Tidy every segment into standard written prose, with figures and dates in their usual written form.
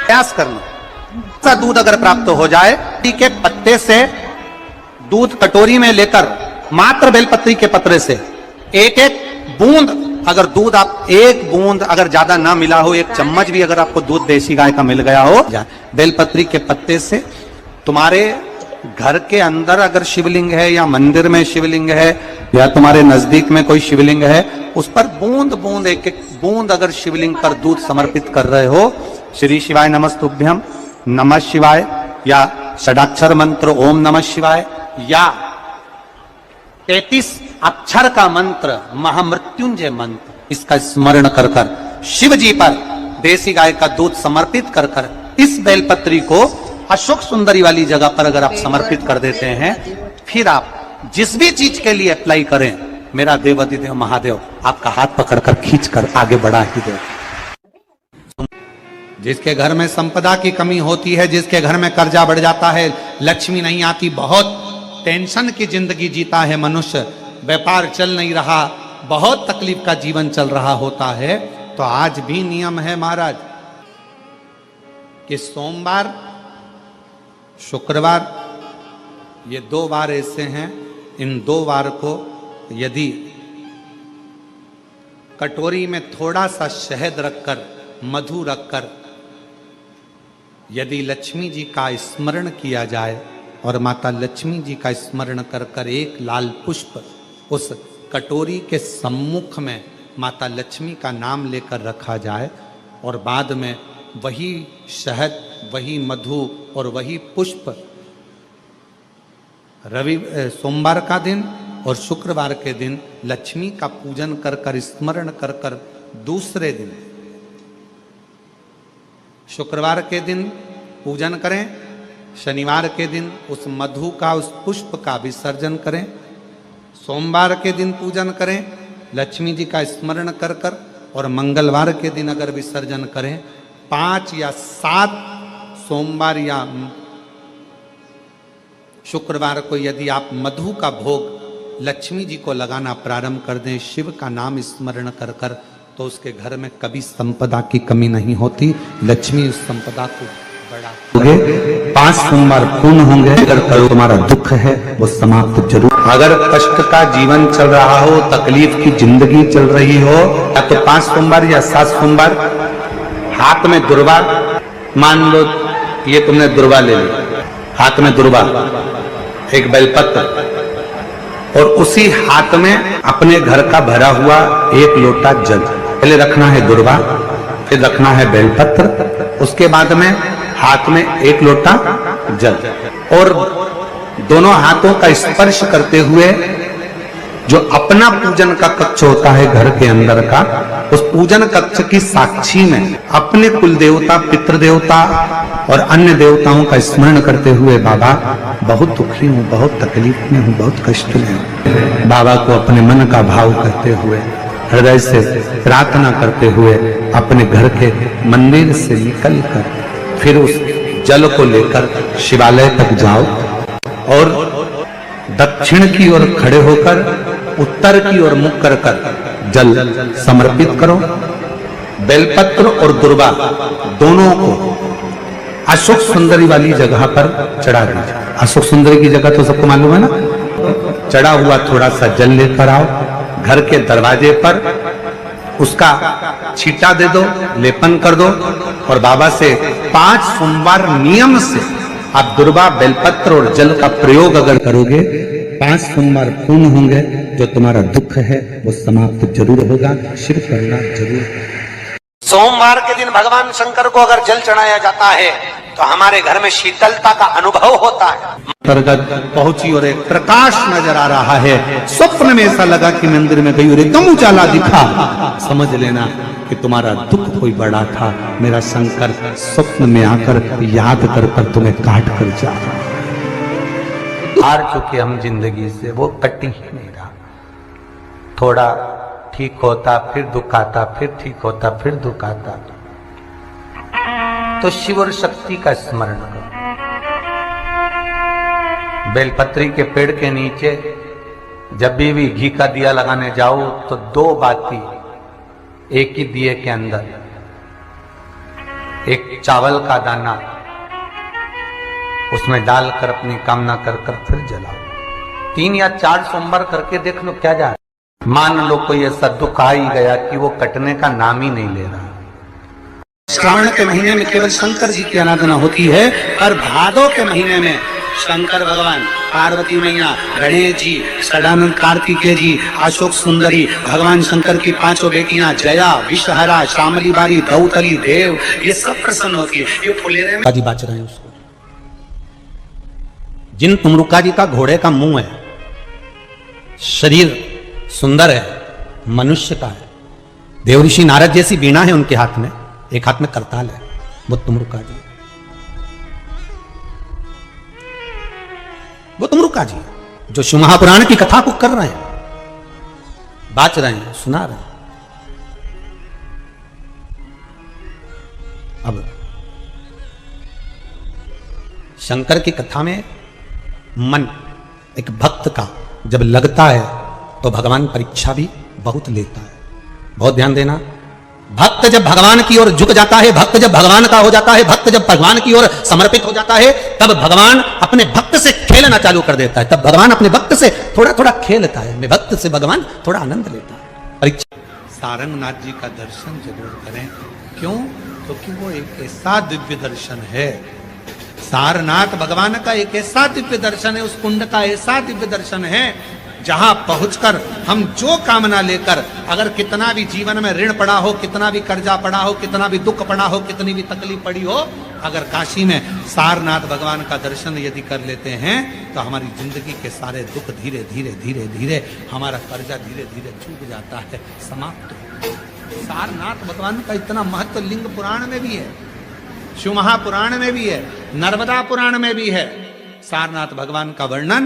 प्रयास करना। ऐसा दूध अगर प्राप्त हो जाए, के पत्ते से दूध कटोरी में लेकर मात्र बेलपत्री के पत्रे से एक एक बूंद, अगर दूध आप एक बूंद अगर ज्यादा ना मिला हो, एक चम्मच भी अगर आपको दूध देसी गाय का मिल गया हो, बेलपत्री के पत्ते से तुम्हारे घर के अंदर अगर शिवलिंग है या मंदिर में शिवलिंग है या तुम्हारे नजदीक में कोई शिवलिंग है, उस पर बूंद बूंद एक एक बूंद अगर शिवलिंग पर दूध समर्पित कर रहे हो, श्री शिवाय नमस्तुभ्यम, नमः शिवाय या षडाक्षर मंत्र ओम नमः शिवाय या 33 अक्षर का मंत्र महामृत्युंजय मंत्र, इसका स्मरण कर कर शिव जी पर देसी गाय का दूध समर्पित कर कर इस बेलपत्री को अशोक सुंदरी वाली जगह पर अगर आप समर्पित कर देते हैं, फिर आप जिस भी चीज के लिए अप्लाई करें, मेरा देवाधिदेव महादेव आपका हाथ पकड़कर खींचकर आगे बढ़ा ही दे। जिसके घर में संपदा की कमी होती है, जिसके घर में कर्जा बढ़ जाता है, लक्ष्मी नहीं आती, बहुत टेंशन की जिंदगी जीता है मनुष्य, व्यापार चल नहीं रहा, बहुत तकलीफ का जीवन चल रहा होता है, तो आज भी नियम है महाराज कि सोमवार शुक्रवार ये 2 वार ऐसे हैं, इन 2 वार को यदि कटोरी में थोड़ा सा शहद रखकर, मधु रखकर यदि लक्ष्मी जी का स्मरण किया जाए और माता लक्ष्मी जी का स्मरण कर कर एक लाल पुष्प उस कटोरी के सम्मुख में माता लक्ष्मी का नाम लेकर रखा जाए और बाद में वही शहद, वही मधु और वही पुष्प सोमवार का दिन और शुक्रवार के दिन लक्ष्मी का पूजन कर कर, स्मरण कर कर, दूसरे दिन शुक्रवार के दिन पूजन करें, शनिवार के दिन उस मधु का, उस पुष्प का विसर्जन करें, सोमवार के दिन पूजन करें लक्ष्मी जी का स्मरण कर कर, और मंगलवार के दिन अगर विसर्जन करें, 5 या 7 सोमवार या शुक्रवार को यदि आप मधु का भोग लक्ष्मी जी को लगाना प्रारंभ कर दें, शिव का नाम स्मरण कर कर, तो उसके घर में कभी संपदा की कमी नहीं होती, लक्ष्मी उस संपदा को बढ़ाओगे। 5 सोमवार पूर्ण होंगे, अगर करो तुम्हारा दुख है वो समाप्त जरूर। अगर कष्ट का जीवन चल रहा हो, तकलीफ की जिंदगी चल रही हो, या तो 5 सोमवार या 7 सोमवार हाथ में दुर्वा, मान लो ये तुमने दुर्वा ले ली, हाथ में दुर्वा, एक बेलपत्र, और उसी हाथ में अपने घर का भरा हुआ 1 लोटा जल, पहले रखना है दुर्वा, फिर रखना है बेलपत्र, उसके बाद में हाथ में 1 लोटा जल, और दोनों हाथों का स्पर्श करते हुए जो अपना पूजन का कक्ष होता है घर के अंदर का, उस पूजन कक्ष की साक्षी में अपने कुल देवता, पितृ देवता और अन्य देवताओं का स्मरण करते हुए, बाबा बहुत दुखी हूँ, बहुत तकलीफ में हूँ, बहुत कष्ट में हूँ, बाबा को अपने मन का भाव करते हुए, हृदय से प्रार्थना करते हुए अपने घर के मंदिर से निकल कर फिर उस जल को लेकर शिवालय तक जाओ और दक्षिण की ओर खड़े होकर उत्तर की ओर मुख कर कर जल समर्पित करो। बेलपत्र और दुर्वा दोनों को अशोक सुंदरी वाली जगह पर चढ़ा दीजिए। अशोक सुंदरी की जगह तो सबको मालूम है ना, चढ़ा हुआ थोड़ा सा जल लेकर आओ, घर के दरवाजे पर उसका छींटा दे दो, लेपन कर दो, और बाबा से 5 सोमवार नियम से आप दुर्वा, बेलपत्र और जल का प्रयोग अगर करोगे, 5 सोमवार पूर्ण होंगे, जो तुम्हारा दुख है वो समाप्त जरूर होगा, शिव करना जरूर। सोमवार के दिन भगवान शंकर को अगर जल चढ़ाया जाता है तो हमारे घर में शीतलता का अनुभव होता है। अंतर्गत पहुंची और एक प्रकाश नजर आ रहा है, स्वप्न में ऐसा लगा कि मंदिर में गई और एकदम उजाला दिखा, समझ लेना कि तुम्हारा दुख कोई बड़ा था, मेरा शंकर स्वप्न में आकर याद कर कर तुम्हें काट कर जा हार चुके हम जिंदगी से, वो कटी ही नहीं रहा। थोड़ा ठीक होता फिर दुख आता, फिर ठीक होता फिर दुख आता। तो शिव और शक्ति का स्मरण करो। बेलपत्री के पेड़ के नीचे जब भी घी का दिया लगाने जाओ तो 2 बाती एक ही दिए के अंदर एक चावल का दाना उसमें डालकर अपनी कामना कर फिर जलाओ। 3 या 4 सोमवार करके देख लो क्या जा रहा है। मान लो कोई ऐसा दुख आ ही गया कि वो कटने का नाम ही नहीं ले रहा। श्रावण के महीने में केवल शंकर जी की आराधना होती है, और भादों के महीने में शंकर भगवान, पार्वती मैया, गणेश जी, सदानंद कार्तिकेय जी, अशोक सुंदरी, भगवान शंकर की 5 बेटियां जया, विषहरा, श्यामली बारी, दौतली, देव, ये सब प्रसन्न होती है। ये फुलेरे में बाच रहे हैं उसको। जिन तुमरुका जी का घोड़े का मुंह है, शरीर सुंदर है, मनुष्य का है, देवऋषि नारद जैसी वीणा है उनके हाथ में, एक हाथ में करताल है, वो तुमरुका जी, वो तुमरुका जी जो शिव महापुराण की कथा को कर रहे हैं, बाच रहे हैं, सुना रहे हैं। अब शंकर की कथा में मन एक भक्त का जब लगता है तो भगवान परीक्षा भी बहुत लेता है। बहुत ध्यान देना, भक्त जब भगवान की ओर झुक जाता है, भक्त जब भगवान का हो जाता है, भक्त जब भगवान की ओर समर्पित हो जाता है, तब भगवान अपने भक्त से खेलना चालू कर देता है। तब भगवान अपने भक्त से थोड़ा थोड़ा खेलता है, मैं भक्त से भगवान थोड़ा आनंद लेता है। परीक्षा सारंगनाथ जी का दर्शन जरूर करें। क्यों? क्योंकि वो एक ऐसा दिव्य दर्शन है, सारनाथ भगवान का एक ऐसा दिव्य दर्शन है, उस कुंड का ऐसा दिव्य दर्शन है जहां पहुंचकर हम जो कामना लेकर, अगर कितना भी जीवन में ऋण पड़ा हो, कितना भी कर्जा पड़ा हो, कितना भी दुख पड़ा हो, कितनी भी तकलीफ पड़ी हो, अगर काशी में सारनाथ भगवान का दर्शन यदि कर लेते हैं तो हमारी जिंदगी के सारे दुख धीरे धीरे धीरे धीरे, हमारा कर्जा धीरे धीरे चूक जाता है, समाप्त हो। सारनाथ भगवान का इतना महत्व लिंग पुराण में भी है, शिव महापुराण में भी है, नर्मदा पुराण में भी है। सारनाथ भगवान का वर्णन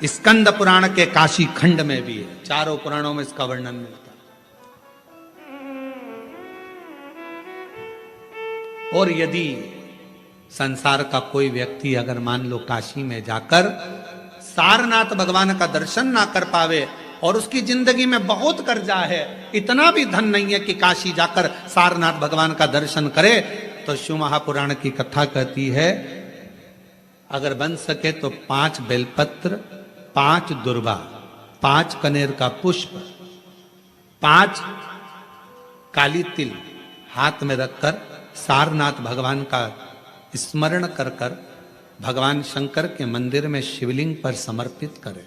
स्कंद पुराण के काशी खंड में भी है, चारों पुराणों में इसका वर्णन मिलता है। और यदि संसार का कोई व्यक्ति अगर मान लो काशी में जाकर सारनाथ भगवान का दर्शन ना कर पावे और उसकी जिंदगी में बहुत कर्जा है, इतना भी धन नहीं है कि काशी जाकर सारनाथ भगवान का दर्शन करे, तो शिव महापुराण की कथा कहती है अगर बन सके तो 5 बेलपत्र, 5 दुर्वा, 5 कनेर का पुष्प, 5 काली तिल हाथ में रखकर सारनाथ भगवान का स्मरण कर कर भगवान शंकर के मंदिर में शिवलिंग पर समर्पित करे,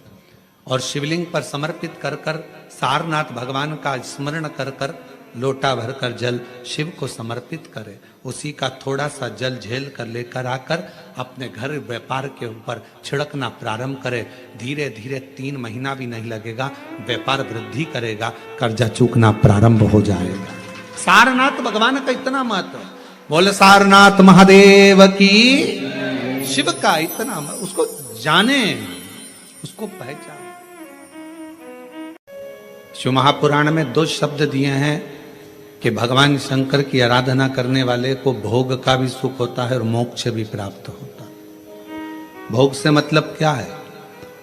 और शिवलिंग पर समर्पित कर कर सारनाथ भगवान का स्मरण कर कर लोटा भरकर जल शिव को समर्पित करे, उसी का थोड़ा सा जल झेल कर लेकर आकर अपने घर व्यापार के ऊपर छिड़कना प्रारंभ करे, धीरे धीरे 3 महीना भी नहीं लगेगा, व्यापार वृद्धि करेगा, कर्जा चूकना प्रारंभ हो जाएगा। सारनाथ भगवान का इतना महत्व, बोले सारनाथ महादेव की, शिव का इतना, उसको जाने, उसको पहचाने। शिव महापुराण में 2 शब्द दिए हैं कि भगवान शंकर की आराधना करने वाले को भोग का भी सुख होता है और मोक्ष भी प्राप्त होता है। भोग से मतलब क्या है?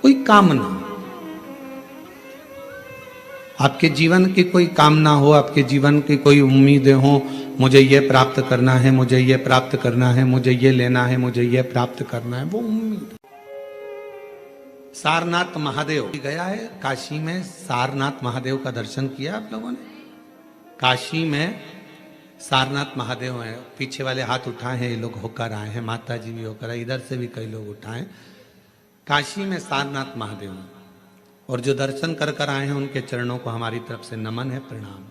कोई कामना, आपके जीवन की कोई कामना हो, आपके जीवन की कोई उम्मीदें हो, मुझे ये प्राप्त करना है, मुझे ये प्राप्त करना है, मुझे ये लेना है, मुझे ये प्राप्त करना है, वो उम्मीद। सारनाथ महादेव गया है काशी में, सारनाथ महादेव का दर्शन किया आप लोगों ने? काशी में सारनाथ महादेव हैं, पीछे वाले हाथ उठाए हैं, ये लोग होकर आए हैं, माता जी भी होकर आए, इधर से भी कई लोग उठाए। काशी में सारनाथ महादेव हैं, और जो दर्शन कर कर आए हैं उनके चरणों को हमारी तरफ से नमन है, प्रणाम।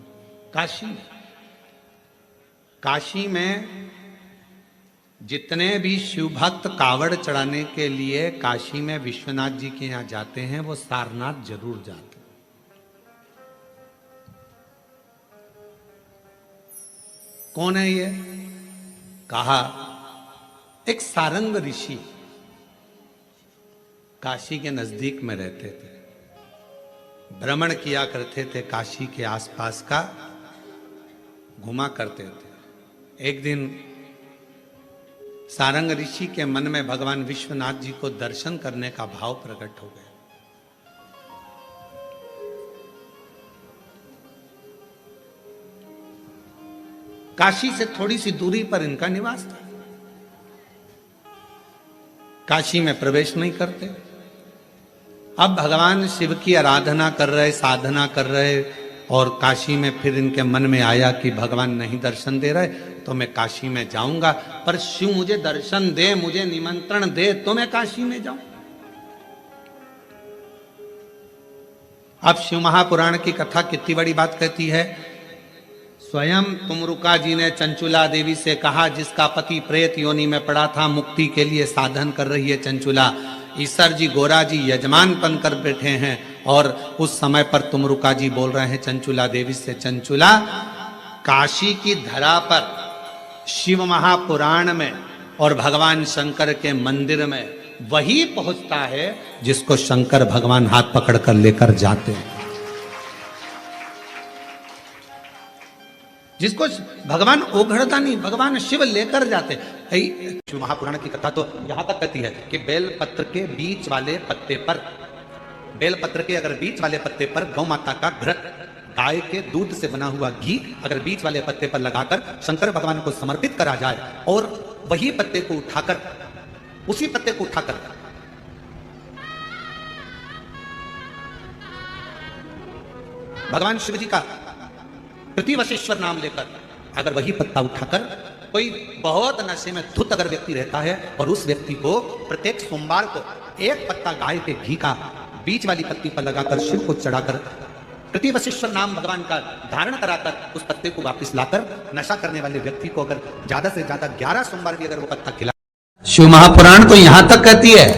काशी में जितने भी शिव भक्त कावड़ चढ़ाने के लिए काशी में विश्वनाथ जी के यहां जाते हैं, वो सारनाथ जरूर जाते हैं। कौन है ये? कहा एक सारंग ऋषि काशी के नजदीक में रहते थे, भ्रमण किया करते थे, काशी के आसपास का घुमा करते थे। एक दिन सारंग ऋषि के मन में भगवान विश्वनाथ जी को दर्शन करने का भाव प्रकट हो गया। काशी से थोड़ी सी दूरी पर इनका निवास था। काशी में प्रवेश नहीं करते। अब भगवान शिव की आराधना कर रहे, साधना कर रहे, और काशी में फिर इनके मन में आया कि भगवान नहीं दर्शन दे रहे तो मैं काशी में जाऊंगा, पर शिव मुझे दर्शन दे, मुझे निमंत्रण दे तो मैं काशी में जाऊं। अब शिव महापुराण की कथा कितनी बड़ी बात कहती है। स्वयं तुमरुका जी ने चंचुला देवी से कहा, जिसका पति प्रेत योनि में पड़ा था, मुक्ति के लिए साधन कर रही है चंचुला, ईसर जी गोरा जी यजमान बन कर बैठे हैं, और उस समय पर तुमरुका जी बोल रहे हैं चंचुला देवी से, चंचुला काशी की धरा पर शिव महापुराण में और भगवान शंकर के मंदिर में वही पहुंचता है जिसको शंकर भगवान हाथ पकड़कर लेकर जाते हैं, जिसको भगवान ओघड़ता नहीं, भगवान शिव लेकर जाते। शिव महापुराण की कथा तो यहां तक कहती है कि बेलपत्र के बीच वाले पत्ते पर, बेलपत्र के अगर बीच वाले पत्ते पर गौ माता का घृत, गाय के दूध से बना हुआ घी अगर बीच वाले पत्ते पर लगाकर शंकर भगवान को समर्पित करा जाए, और वही पत्ते को उठाकर, उसी पत्ते को उठाकर भगवान शिव जी का प्रतिवशिश्वर नाम लेकर, अगर वही पत्ता उठाकर कोई बहुत नशे में धुत अगर व्यक्ति रहता है और उस व्यक्ति को प्रत्येक सोमवार को एक पत्ता गाय के घी का बीच वाली पत्ती पर लगाकर शिव को चढ़ाकर प्रतिवशिश्वर नाम भगवान का धारण कराकर उस पत्ते को वापस लाकर नशा करने वाले व्यक्ति को अगर ज्यादा से ज्यादा 11 सोमवार भी अगर वो पत्ता खिला, शिव महापुराण तो यहां तक कहती है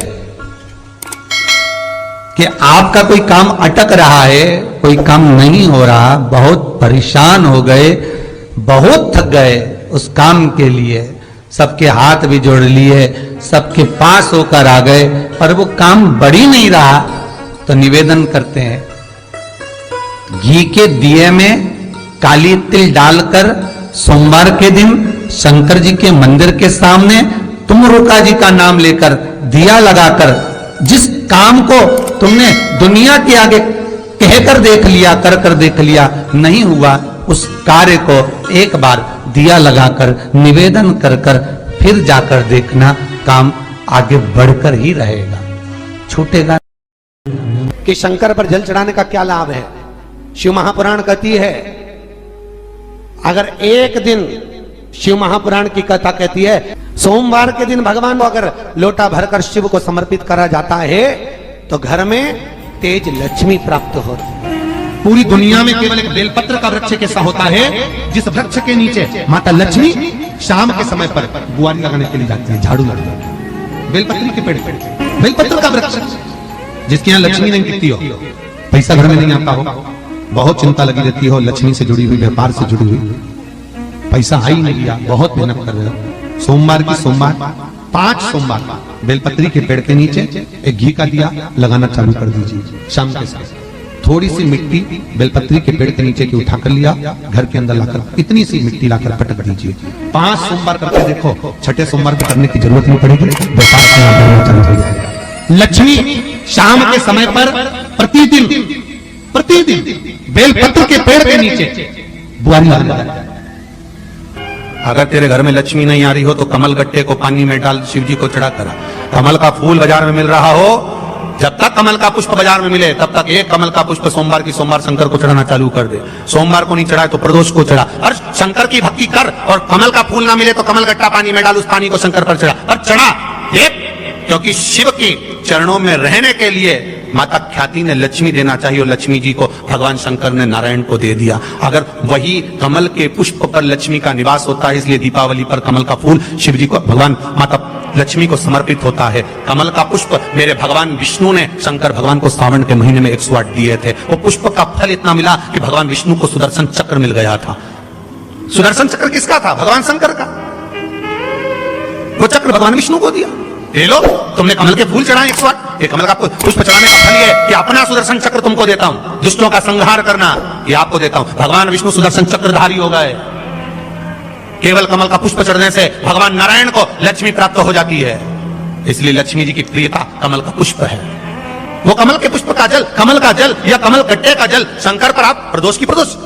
कि आपका कोई काम अटक रहा है, कोई काम नहीं हो रहा, बहुत परेशान हो गए, बहुत थक गए उस काम के लिए, सबके हाथ भी जोड़ लिए, सबके पास होकर आ गए, पर वो काम बढ़ ही नहीं रहा, तो निवेदन करते हैं घी के दिए में काली तिल डालकर सोमवार के दिन शंकर जी के मंदिर के सामने तुमरुका जी का नाम लेकर दिया लगाकर, जिस काम को तुमने दुनिया के आगे कहकर देख लिया, कर देख लिया, नहीं हुआ, उस कार्य को एक बार दिया लगाकर निवेदन कर फिर जाकर देखना, काम आगे बढ़कर ही रहेगा, छूटेगा। कि शंकर पर जल चढ़ाने का क्या लाभ है। शिव महापुराण कहती है, अगर एक दिन, शिव महापुराण की कथा कहती है, सोमवार के दिन भगवान को अगर लोटा भरकर शिव को समर्पित करा जाता है तो घर में तेज लक्ष्मी प्राप्त होती है। पूरी दुनिया में केवल एक बेलपत्र का वृक्ष कैसा होता है, जिस वृक्ष के नीचे माता लक्ष्मी शाम के समय पर बुआरी लगाने के लिए जाती है, झाड़ू लगाती है। बेलपत्री के पेड़, बेलपत्र का वृक्ष, जिसके यहाँ लक्ष्मी नहीं टिकती हो, पैसा घर में नहीं आता हो, बहुत चिंता लगी रहती हो, लक्ष्मी से जुड़ी हुई, व्यापार से जुड़ी हुई, पैसा आ ही नहीं गया, बहुत मेहनत कर रहे हो, सोमवार की सोमवार 5 सोमवार बेलपत्री के पेड़ के नीचे एक घी का दिया लगाना चालू कर दीजिए। शाम के समय थोड़ी सी मिट्टी बेलपत्री के पेड़ के नीचे की उठाकर लिया, घर के अंदर लाकर इतनी सी मिट्टी लाकर पटक दीजिए। 5 सोमवार करके देखो, छठे सोमवार पे करने की जरूरत नहीं पड़ेगी, व्यापार चालू हो जाएगा। लक्ष्मी शाम के समय पर प्रतिदिन बेलपत्र के पेड़ के नीचे बुआरी लगाना। अगर तेरे घर में लक्ष्मी नहीं आ रही हो तो कमल गट्टे को पानी में डाल शिव जी को चढ़ा करा। कमल का फूल बाजार में मिल रहा हो, जब तक कमल का पुष्प बाजार में मिले तब तक एक कमल का पुष्प सोमवार की सोमवार शंकर को चढ़ाना चालू कर दे। सोमवार को नहीं चढ़ाए तो प्रदोष को चढ़ा, और शंकर की भक्ति कर, और कमल का फूल ना मिले तो कमल गट्टा पानी में डाल, उस पानी को शंकर पर चढ़ा, और चढ़ा एक, क्योंकि शिव की चरणों में रहने के लिए माता ख्याति ने लक्ष्मी देना चाहिए, और लक्ष्मी जी को भगवान शंकर ने नारायण को दे दिया। अगर वही कमल के पुष्प पर लक्ष्मी का निवास होता है, इसलिए दीपावली पर कमल का फूल शिव जी को, भगवान माता लक्ष्मी को समर्पित होता है। कमल का पुष्प मेरे भगवान विष्णु ने शंकर भगवान को सावन के महीने में 108 दिए थे। वो पुष्प का फल इतना मिला कि भगवान विष्णु को सुदर्शन चक्र मिल गया था। सुदर्शन चक्र किसका था? भगवान शंकर का। वो चक्र भगवान विष्णु को दिया। ले लो, तुमने कमल के फूल चढ़ाए 108, ये कमल का पुष्प चढ़ाने का फल ये कि अपना सुदर्शन चक्र तुमको देता हूं, दुष्टों का संहार करना ये आपको देता हूं। भगवान विष्णु सुदर्शन चक्रधारी हो गए। केवल कमल का पुष्प चढ़ने से भगवान नारायण को लक्ष्मी प्राप्त हो जाती है, इसलिए लक्ष्मी जी की प्रियता कमल का पुष्प है। वो कमल के पुष्प का जल, कमल का जल या कमल गट्टे का जल शंकर पर आप प्रदोष की प्रदोष,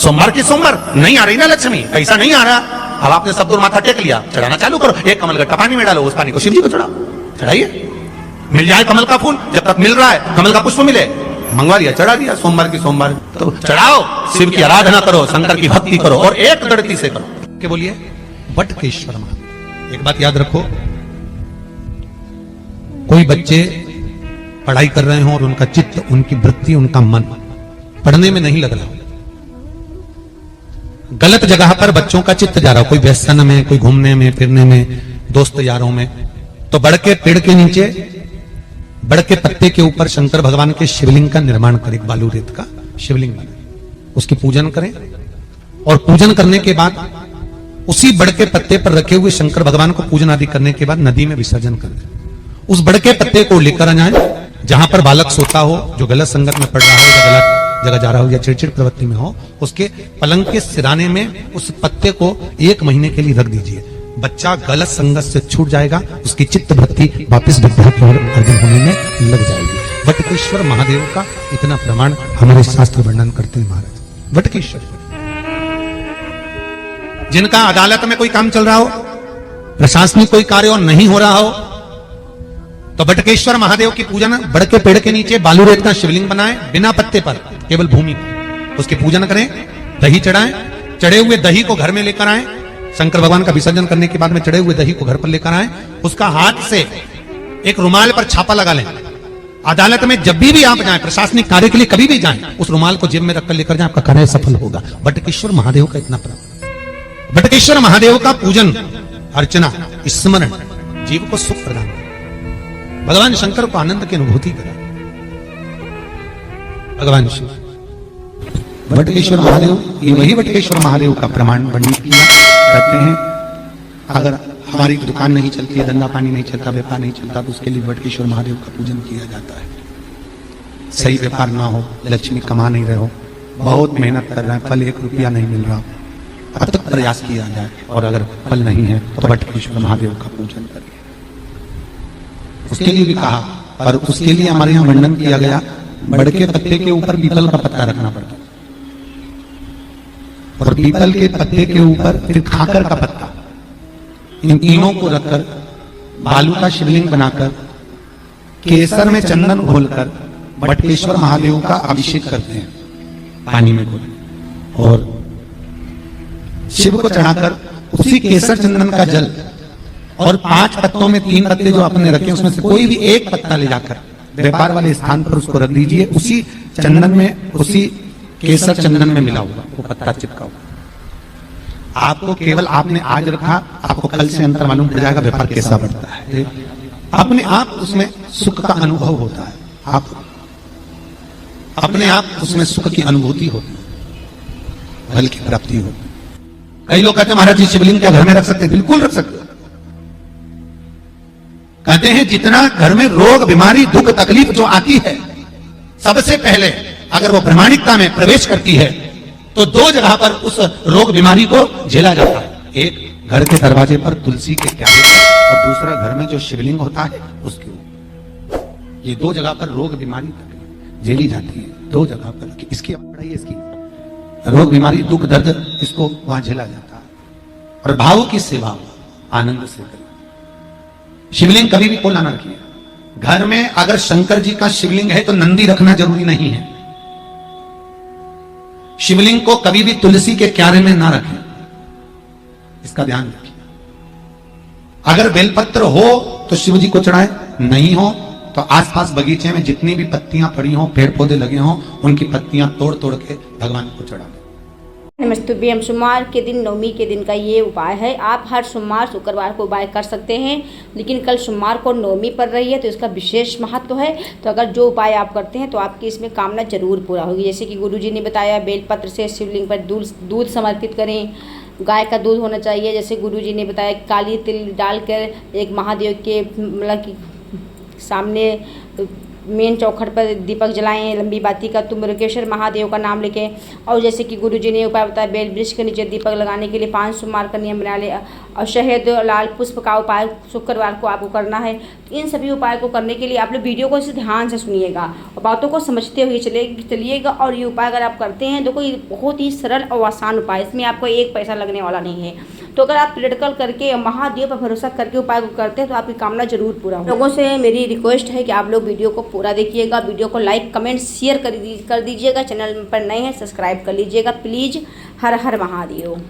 सोमवार की सोमवार नहीं आ रही ना लक्ष्मी, पैसा नहीं आ रहा, अब आपने सब दूर माथा टेक लिया, चढ़ाना चालू करो। एक कमल का पानी में डालो, उस पानी को शिव जी को चढ़ाओ, चढ़ाइए। मिल जाए कमल का फूल, जब तक मिल रहा है कमल का पुष्प मिले, मंगवा लिया, चढ़ा दिया। सोमवार की सोमवार तो चढ़ाओ, शिव की आराधना करो, शंकर की भक्ति करो और एक दृढ़ता से करो। क्या बोलिए? वटकेश्वर महादेव। एक बात याद रखो, कोई बच्चे पढ़ाई कर रहे हो और उनका चित्त, उनकी वृत्ति, उनका मन पढ़ने में नहीं लग रहा, गलत जगह पर बच्चों का चित्त जा रहा हो, कोई व्यसन में, कोई घूमने में फिरने में, दोस्त यारों में, तो बड़ के पेड़ के नीचे, बड़ के पत्ते के ऊपर शंकर भगवान के शिवलिंग का निर्माण करें, बालू रेत का शिवलिंग बनाए, उसकी पूजन करें और पूजन करने के बाद उसी बड़ के पत्ते पर रखे हुए शंकर भगवान को पूजन आदि करने के बाद नदी में विसर्जन कर दें। उस बड़ के पत्ते को लेकर आ जाए, जहां पर बालक सोता हो, जो गलत संगत में पड़ रहा हो या गलत जगह जा रहा हो या चिड़चिड़ प्रवृत्ति में हो, उसके पलंग के सिराने में उस पत्ते को 1 महीने के लिए रख दीजिए। बच्चा गलत संगत से छूट जाएगा, उसकी चित्त वृत्ति वापस विद्या की ओर अर्जन होने में लग जाएगी। वटकेश्वर महादेव का इतना प्रमाण हमारे शास्त्र वर्णन करते हैं महाराज। वटकेश्वर, जिनका अदालत में कोई काम चल रहा हो, प्रशासनिक कोई कार्य और नहीं हो रहा हो, तो वटकेश्वर महादेव की पूजन बड़ के पेड़ के नीचे बालू रेत का शिवलिंग बनाए, बिना पत्ते पर, केवल भूमि पर, उसकी पूजन करें, दही चढ़ाएं, चढ़े हुए दही को घर में लेकर आए, शंकर भगवान का विसर्जन करने के बाद में चढ़े हुए दही को घर पर लेकर आए, उसका हाथ से एक रुमाल पर छापा लगा लें। अदालत में जब भी आप जाएं, प्रशासनिक कार्य के लिए कभी भी जाएं, उस रुमाल को जेब में रखकर लेकर जाएं, आपका कार्य सफल होगा। वटकेश्वर महादेव का इतना प्रभाव। वटकेश्वर महादेव का पूजन, अर्चना, स्मरण जीव को सुख प्रदान करे, भगवान शंकर को आनंद की अनुभूति करा। भगवान शिव वटकेश्वर महादेव, ये वही वटकेश्वर महादेव का प्रमाण वर्णित किया कहते हैं। अगर हमारी दुकान नहीं चलती है, धंधा पानी नहीं चलता, व्यापार नहीं चलता, तो उसके लिए वटकेश्वर महादेव का पूजन किया जाता है। सही व्यापार ना हो, लक्ष्मी कमा नहीं रहे हो, बहुत मेहनत कर रहे हैं, फल 1 रुपया नहीं मिल रहा, अब तक प्रयास किया जाए, और अगर फल नहीं है तो वटकेश्वर महादेव का पूजन करिए। उसके लिए भी कहा, पर उसके लिए हमारे यहाँ वर्णन किया गया, बड़ के पत्ते के ऊपर पीपल का पत्ता रखना पड़ता, और पीपल के पत्ते के ऊपर फिर खाकर का पत्ता, इन तीनों को रखकर बालू का शिवलिंग बनाकर केसर में चंदन घोलकर वटकेश्वर महादेव का अभिषेक करते हैं पानी में घोल, और शिव को चढ़ाकर उसी केसर चंदन का जल और 5 पत्तों में 3 पत्ते जो आपने रखे, उसमें से कोई भी एक पत्ता ले जाकर व्यापार वाले स्थान पर उसको रख दीजिए। उसी चंदन में, उसी केसर चंदन में मिला हुआ वो पत्ता चिपका हुआ। आपको केवल आपने आज रखा, आपको कल से अंतर मालूम पड़ जाएगा व्यापार कैसा बढ़ता है। अपने आप उसमें सुख का अनुभव होता है, आप अपने आप उसमें सुख की अनुभूति होती है, फल की प्राप्ति होती है। कई लोग कहते हैं महाराज जी शिवलिंग क्या घर में रख सकते? बिल्कुल रख सकते। कहते हैं जितना घर में रोग, बीमारी, दुख, तकलीफ जो आती है, सबसे पहले अगर वो प्रामाणिकता में प्रवेश करती है तो 2 जगह पर उस रोग बीमारी को झेला जाता है। एक घर के दरवाजे पर तुलसी के क्यारे पर, और दूसरा घर में जो शिवलिंग होता है उसके ऊपर। ये 2 जगह पर रोग बीमारी तकलीफ झेली जाती है, 2 जगह पर। इसकी पढ़ाई, इसकी रोग बीमारी, दुख, दर्द, इसको वहां झेला जाता है। और भाव की सेवा आनंद से करें। शिवलिंग कभी भी खोला ना रखिए। घर में अगर शंकर जी का शिवलिंग है तो नंदी रखना जरूरी नहीं है। शिवलिंग को कभी भी तुलसी के क्यारे में ना रखें, इसका ध्यान रखिए। अगर बेलपत्र हो तो शिव जी को चढ़ाएं, नहीं हो तो आसपास बगीचे में जितनी भी पत्तियां पड़ी हों, पेड़ पौधे लगे हों, उनकी पत्तियां तोड़ तोड़ के भगवान को चढ़ा दें। नमस्ते। हम सोमवार के दिन, नवमी के दिन का ये उपाय है। आप हर सोमवार, शुक्रवार को उपाय कर सकते हैं, लेकिन कल सोमवार को नवमी पड़ रही है तो इसका विशेष महत्व है। तो अगर जो उपाय आप करते हैं तो आपकी इसमें कामना जरूर पूरा होगी। जैसे कि गुरुजी ने बताया, बेलपत्र से शिवलिंग पर दूध समर्पित करें, गाय का दूध होना चाहिए। जैसे गुरुजी ने बताया, काली तिल डालकर एक महादेव के मतलब कि सामने मेन चौखट पर दीपक जलाएं, लंबी बाती का तुम्बकेश्वर महादेव का नाम लेके। और जैसे कि गुरुजी ने उपाय बताया, बेल वृक्ष के नीचे दीपक लगाने के लिए 5 सोमवार का नियम बना ले। और शहद लाल पुष्प का उपाय शुक्रवार को आपको करना है। इन सभी उपाय को करने के लिए आप लोग वीडियो को इसे ध्यान से सुनिएगा और बातों को समझते हुए चलिएगा। और ये उपाय अगर आप करते हैं तो कोई बहुत ही सरल और आसान उपाय, इसमें आपको 1 पैसा लगने वाला नहीं है। तो अगर आप प्रैक्टिकल करके महादेव पर भरोसा करके उपाय को करते हैं तो आपकी कामना जरूर पूरा हो। लोगों से मेरी रिक्वेस्ट है कि आप लोग वीडियो को पूरा देखिएगा, वीडियो को लाइक कमेंट शेयर कर दीजिएगा। चैनल पर नए हैं सब्सक्राइब कर लीजिएगा प्लीज़। हर हर महादेव।